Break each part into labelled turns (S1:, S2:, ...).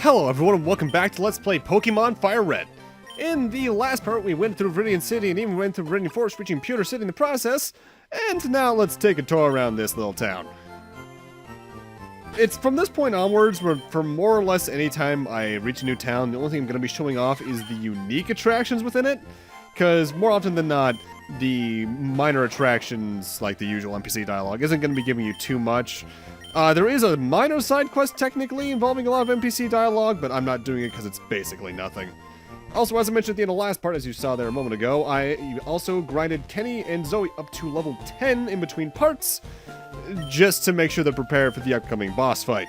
S1: Hello everyone and welcome back to Let's Play Pokemon FireRed. In the last part we went through Viridian City and even went through Viridian Forest, reaching Pewter City in the process, and now let's take a tour around this little town. It's from this point onwards where for more or less any time I reach a new town, the only thing I'm going to be showing off is the unique attractions within it, because more often than not, the minor attractions like the usual NPC dialogue isn't going to be giving you too much. There is a minor side quest technically involving a lot of NPC dialogue, but I'm not doing it because it's basically nothing. Also, as I mentioned at the end of the last part, as you saw there a moment ago, I also grinded Kenny and Zoe up to level 10 in between parts, just to make sure they're prepared for the upcoming boss fight.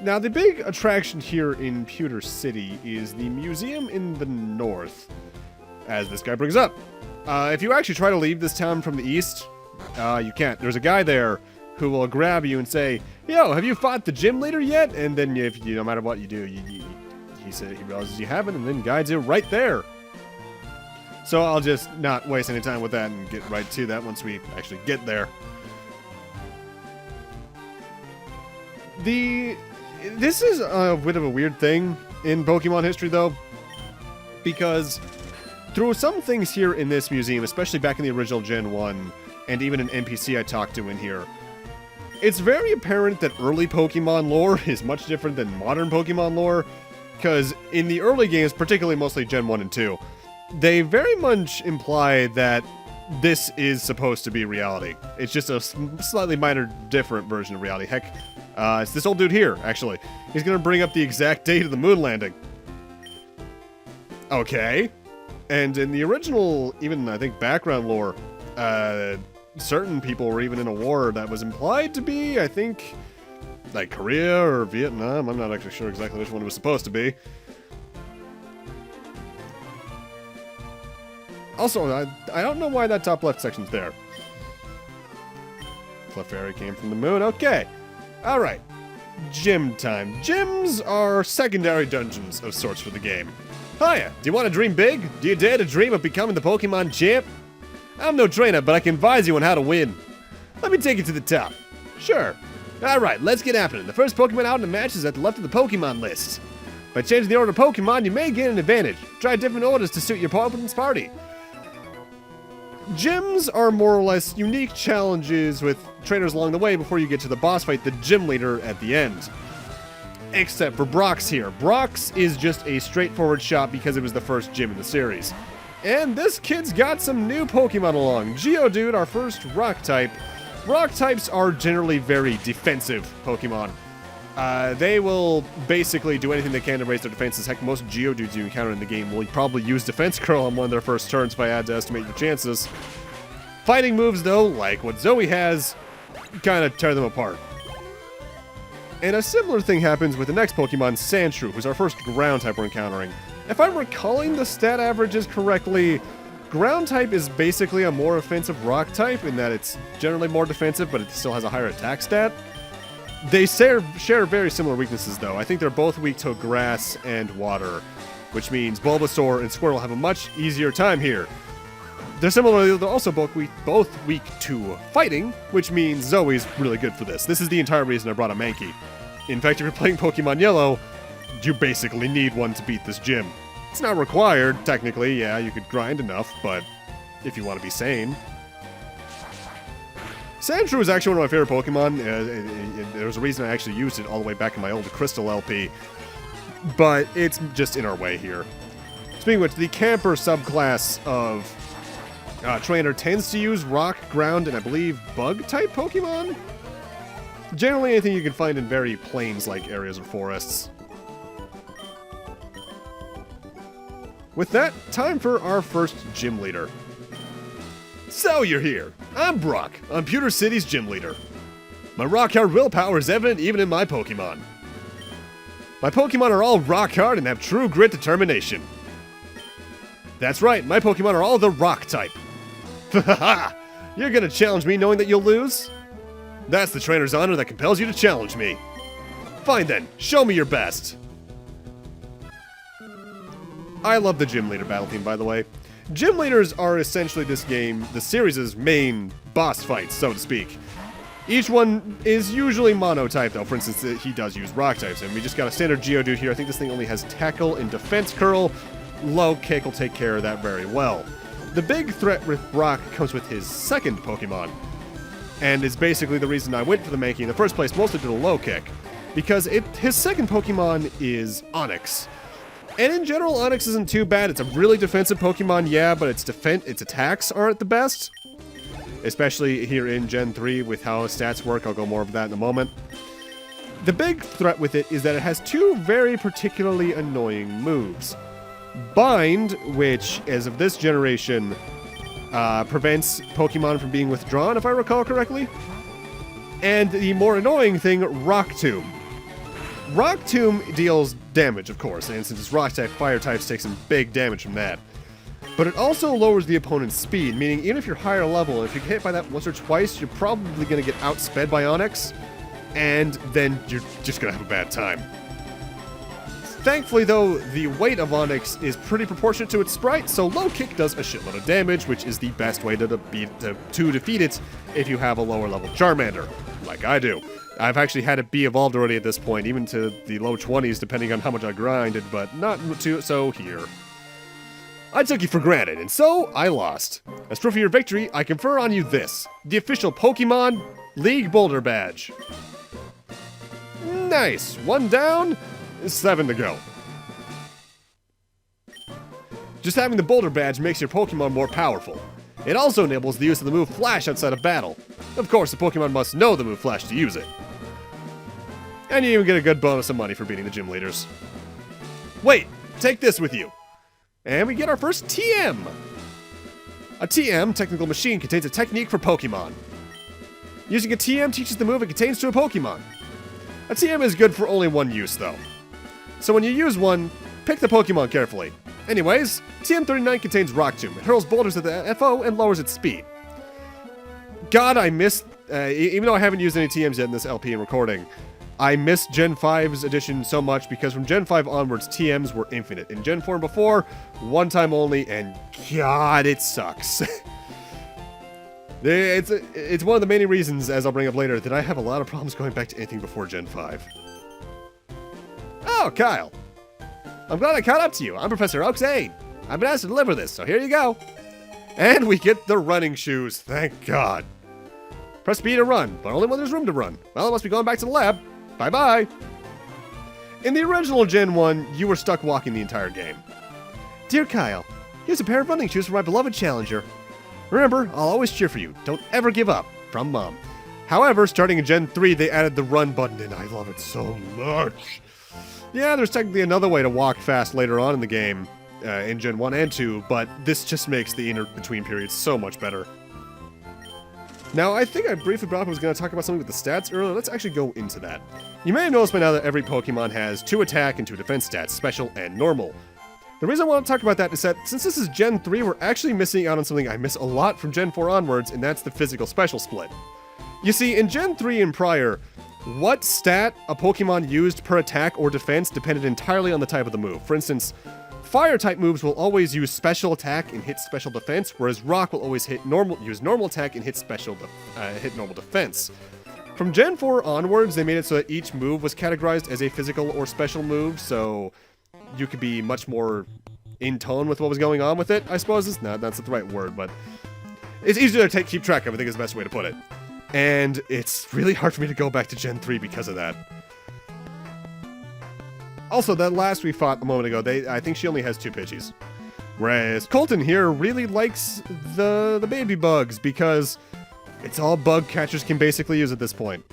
S1: Now, the big attraction here in Pewter City is the museum in the north, as this guy brings up. If you actually try to leave this town from the east, you can't. There's a guy there who will grab you and say, "Yo, have you fought the gym leader yet?" And then if you, no matter what you do, he realizes you haven't and then guides you right there. So I'll just not waste any time with that and get right to that once we actually get there. This is a bit of a weird thing in Pokemon history, though, because through some things here in this museum, especially back in the original Gen 1, and even an NPC I talked to in here, it's very apparent that early Pokemon lore is much different than modern Pokemon lore, because in the early games, particularly mostly Gen 1 and 2, they very much imply that this is supposed to be reality. It's just a slightly minor different version of reality. Heck, it's this old dude here, actually. He's going to bring up the exact date of the moon landing. Okay. And in the original, even I think background lore, certain people were even in a war that was implied to be, I think, like Korea or Vietnam. I'm not actually sure exactly which one it was supposed to be. Also, I don't know why that top left section's there. Clefairy came from the moon. Okay. Alright. Gym time. Gyms are secondary dungeons of sorts for the game. Hiya, do you want to dream big? Do you dare to dream of becoming the Pokemon champ? I'm no trainer, but I can advise you on how to win. Let me take you to the top. Sure. Alright, let's get after it. The first Pokemon out in the match is at the left of the Pokemon list. By changing the order of Pokemon, you may gain an advantage. Try different orders to suit your opponent's party. Gyms are more or less unique challenges with trainers along the way before you get to the boss fight, the gym leader at the end. Except for Brock's here. Brock's is just a straightforward shot because it was the first gym in the series. And this kid's got some new Pokemon along. Geodude, our first rock type. Rock types are generally very defensive Pokemon. They will basically do anything they can to raise their defenses. Heck, most Geodudes you encounter in the game will probably use Defense Curl on one of their first turns if I had to estimate your chances. Fighting moves, though, like what Zoe has, kind of tear them apart. And a similar thing happens with the next Pokemon, Sandshrew, who's our first ground type we're encountering. If I'm recalling the stat averages correctly, ground type is basically a more offensive rock type in that it's generally more defensive, but it still has a higher attack stat. They share very similar weaknesses, though. I think they're both weak to grass and water, which means Bulbasaur and Squirtle have a much easier time here. They're also both weak to fighting, which means Zoe's really good for this. This is the entire reason I brought a Mankey. In fact, if you're playing Pokemon Yellow, you basically need one to beat this gym. It's not required, technically. Yeah, you could grind enough, but if you want to be sane. Sandshrew is actually one of my favorite Pokemon. There was a reason I actually used it all the way back in my old Crystal LP. But it's just in our way here. Speaking of which, the Camper subclass of trainer tends to use Rock, Ground, and I believe Bug-type Pokemon? Generally anything you can find in very plains-like areas or forests. With that, time for our first gym leader. So you're here. I'm Brock. I'm Pewter City's gym leader. My rock-hard willpower is evident even in my Pokemon. My Pokemon are all rock-hard and have true grit determination. That's right, my Pokemon are all the rock type. Haha! You're gonna challenge me knowing that you'll lose? That's the trainer's honor that compels you to challenge me. Fine then, show me your best. I love the gym leader battle theme, by the way. Gym leaders are essentially this game, the series' main boss fights, so to speak. Each one is usually mono-type, though. For instance, he does use rock types, and we just got a standard Geodude here. I think this thing only has Tackle and Defense Curl. Low Kick will take care of that very well. The big threat with Brock comes with his second Pokemon, and is basically the reason I went for the Mankey in the first place, mostly to the Low Kick, because his second Pokemon is Onyx. And in general, Onyx isn't too bad. It's a really defensive Pokemon, yeah, but its attacks aren't the best. Especially here in Gen 3 with how stats work. I'll go more of that in a moment. The big threat with it is that it has two very particularly annoying moves. Bind, which, as of this generation, prevents Pokemon from being withdrawn, if I recall correctly. And the more annoying thing, Rock Tomb. Rock Tomb deals damage, of course, and since it's Rock type, Fire types take some big damage from that. But it also lowers the opponent's speed, meaning even if you're higher level, if you get hit by that once or twice, you're probably going to get outsped by Onyx, and then you're just going to have a bad time. Thankfully, though, the weight of Onyx is pretty proportionate to its sprite, so Low Kick does a shitload of damage, which is the best way to defeat it if you have a lower level Charmander, like I do. I've actually had it be evolved already at this point, even to the low 20s, depending on how much I grinded, but not too, so here. I took you for granted, and so I lost. As proof of your victory, I confer on you this, the official Pokemon League Boulder Badge. Nice, 1 down, 7 to go. Just having the Boulder Badge makes your Pokemon more powerful. It also enables the use of the move Flash outside of battle. Of course, the Pokemon must know the move Flash to use it. And you even get a good bonus of money for beating the gym leaders. Wait, take this with you. And we get our first TM! A TM, Technical Machine, contains a technique for Pokemon. Using a TM teaches the move it contains to a Pokemon. A TM is good for only one use, though. So when you use one, pick the Pokemon carefully. Anyways, TM39 contains Rock Tomb. It hurls boulders at the FO and lowers its speed. God, I missed... even though I haven't used any TMs yet in this LP and recording, I missed Gen 5's edition so much because from Gen 5 onwards, TMs were infinite. In Gen 4 and before, one time only, and God, it sucks. It's one of the many reasons, as I'll bring up later, that I have a lot of problems going back to anything before Gen 5. Oh, Kyle. I'm glad I caught up to you. I'm Professor Octane. I've been asked to deliver this, so here you go. And we get the running shoes, thank God. Press B to run, but only when there's room to run. Well, I must be going back to the lab. Bye-bye. In the original Gen 1, you were stuck walking the entire game. Dear Kyle, here's a pair of running shoes for my beloved challenger. Remember, I'll always cheer for you. Don't ever give up. From Mom. However, starting in Gen 3, they added the run button, and I love it so much. Yeah, there's technically another way to walk fast later on in the game, in Gen 1 and 2, but this just makes the in-between periods so much better. Now, I think I briefly brought up I was going to talk about something with the stats earlier. Let's actually go into that. You may have noticed by now that every Pokemon has 2 attack and 2 defense stats, special and normal. The reason I want to talk about that is that since this is Gen 3, we're actually missing out on something I miss a lot from Gen 4 onwards, and that's the physical special split. You see, in Gen 3 and prior, what stat a Pokemon used per attack or defense depended entirely on the type of the move. For instance, Fire-type moves will always use special attack and hit special defense, whereas Rock will always use normal attack and hit normal defense. From Gen 4 onwards, they made it so that each move was categorized as a physical or special move, so you could be much more in tone with what was going on with it, I suppose. That's not the right word, but it's easier to keep track of, I think is the best way to put it. And it's really hard for me to go back to Gen 3 because of that. Also, that last we fought a moment ago, I think she only has 2 Pidgeys. Whereas Colton here really likes the baby bugs because it's all bug catchers can basically use at this point.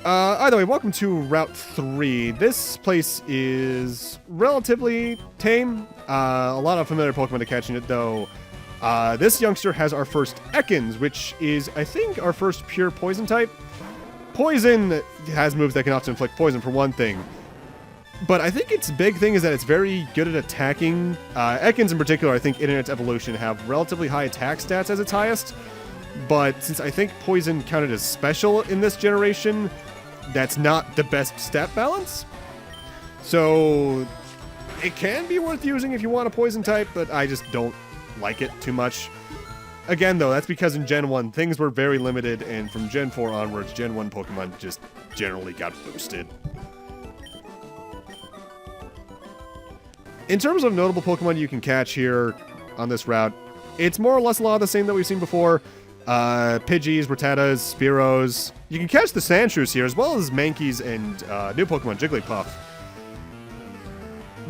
S1: Either way, welcome to Route 3. This place is relatively tame. A lot of familiar Pokemon to catch in it, though. This youngster has our first Ekans, which is, I think, our first pure poison type. Poison has moves that can often inflict poison, for one thing. But I think its big thing is that it's very good at attacking. Ekans in particular, I think, in its evolution, have relatively high attack stats as its highest. But since I think Poison counted as special in this generation, that's not the best stat balance. So it can be worth using if you want a Poison type, but I just don't like it too much. Again, though, that's because in Gen 1, things were very limited, and from Gen 4 onwards, Gen 1 Pokemon just generally got boosted. In terms of notable Pokemon you can catch here on this route, it's more or less a lot of the same that we've seen before. Pidgeys, Rattatas, Spearows. You can catch the Sandshrews here, as well as Mankeys and new Pokemon Jigglypuff.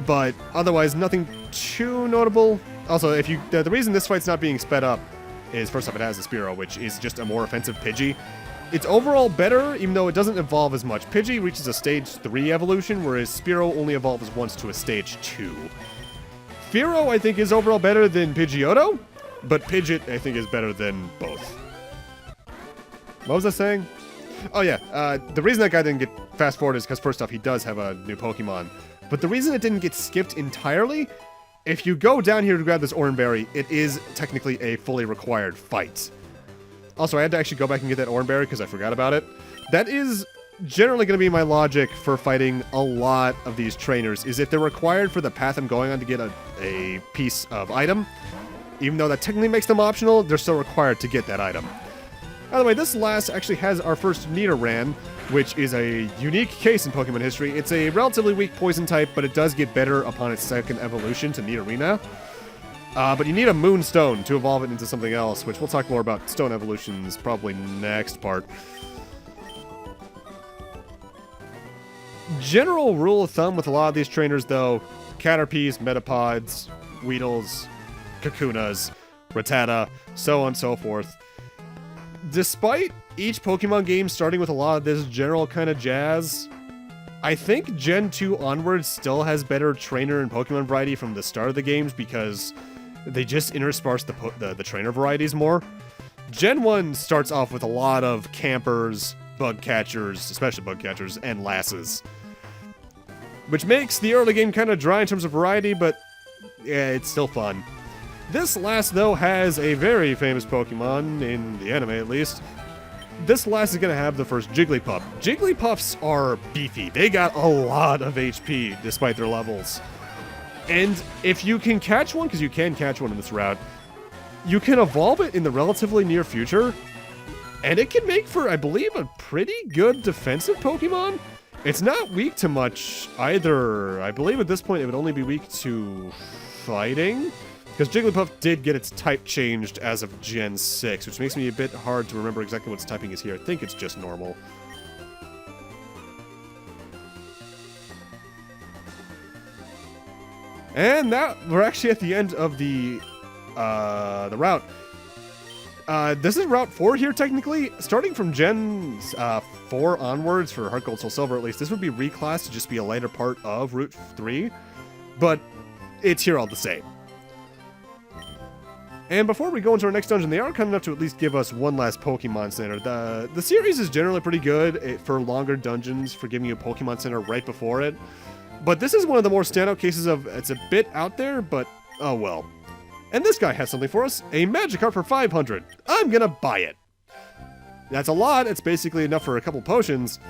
S1: But otherwise, nothing too notable. Also, if you the reason this fight's not being sped up is, first off, it has a Spearow, which is just a more offensive Pidgey. It's overall better, even though it doesn't evolve as much. Pidgey reaches a Stage 3 evolution, whereas Spearow only evolves once to a Stage 2. Fearow, I think, is overall better than Pidgeotto, but Pidgeot, I think, is better than both. What was I saying? Oh, yeah. The reason that guy didn't get fast-forwarded is because, first off, he does have a new Pokemon. But the reason it didn't get skipped entirely, if you go down here to grab this Oranberry, it is technically a fully required fight. Also, I had to actually go back and get that Oranberry because I forgot about it. That is generally going to be my logic for fighting a lot of these trainers, is if they're required for the path I'm going on to get a piece of item, even though that technically makes them optional, they're still required to get that item. By the way, this last actually has our first Nidoran, which is a unique case in Pokemon history. It's a relatively weak poison type, but it does get better upon its second evolution to Nidorina. But you need a Moonstone to evolve it into something else, which we'll talk more about stone evolutions probably next part. General rule of thumb with a lot of these trainers, though, Caterpies, Metapods, Weedles, Kakunas, Rattata, so on and so forth. Despite each Pokemon game starting with a lot of this general kind of jazz, I think Gen 2 onwards still has better trainer and Pokemon variety from the start of the games because they just intersperse the trainer varieties more. Gen 1 starts off with a lot of campers, bug catchers, especially bug catchers, and lasses. Which makes the early game kind of dry in terms of variety, but yeah, it's still fun. This last, though, has a very famous Pokemon, in the anime at least. This last is going to have the first Jigglypuff. Jigglypuffs are beefy. They got a lot of HP, despite their levels. And if you can catch one, because you can catch one in this route, you can evolve it in the relatively near future, and it can make for, I believe, a pretty good defensive Pokemon. It's not weak to much either. I believe at this point it would only be weak to fighting, because Jigglypuff did get its type changed as of Gen 6, which makes me a bit hard to remember exactly what its typing is here. I think it's just normal. And we're actually at the end of the route. This is Route 4 here, technically. Starting from Gen 4 onwards, for Heart Gold, Soul Silver at least, this would be reclassed to just be a later part of Route 3. But it's here all the same. And before we go into our next dungeon, they are kind enough to at least give us one last Pokemon Center. The series is generally pretty good for longer dungeons, for giving you a Pokemon Center right before it. But this is one of the more standout cases of, it's a bit out there, but oh well. And this guy has something for us, a Magikarp for 500. I'm gonna buy it. That's a lot, it's basically enough for a couple potions,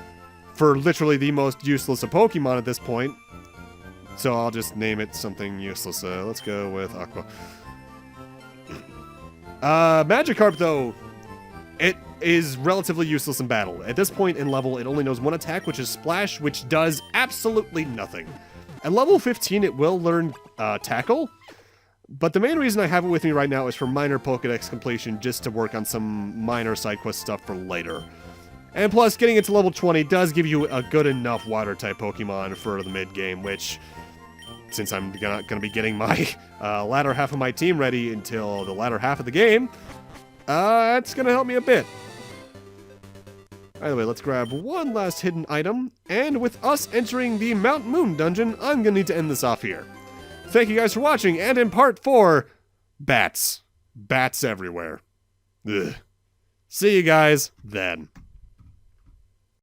S1: for literally the most useless of Pokemon at this point. So I'll just name it something useless. Let's go with Aqua. Magikarp, though, it is relatively useless in battle. At this point in level, it only knows one attack, which is Splash, which does absolutely nothing. At level 15, it will learn Tackle, but the main reason I have it with me right now is for minor Pokedex completion, just to work on some minor side quest stuff for later. And plus, getting it to level 20 does give you a good enough Water-type Pokemon for the mid-game, which, since I'm not going to be getting my latter half of my team ready until the latter half of the game, it's going to help me a bit. Either way, let's grab one last hidden item, and with us entering the Mount Moon dungeon, I'm going to need to end this off here. Thank you guys for watching, and in part 4, bats. Bats everywhere. Ugh. See you guys then.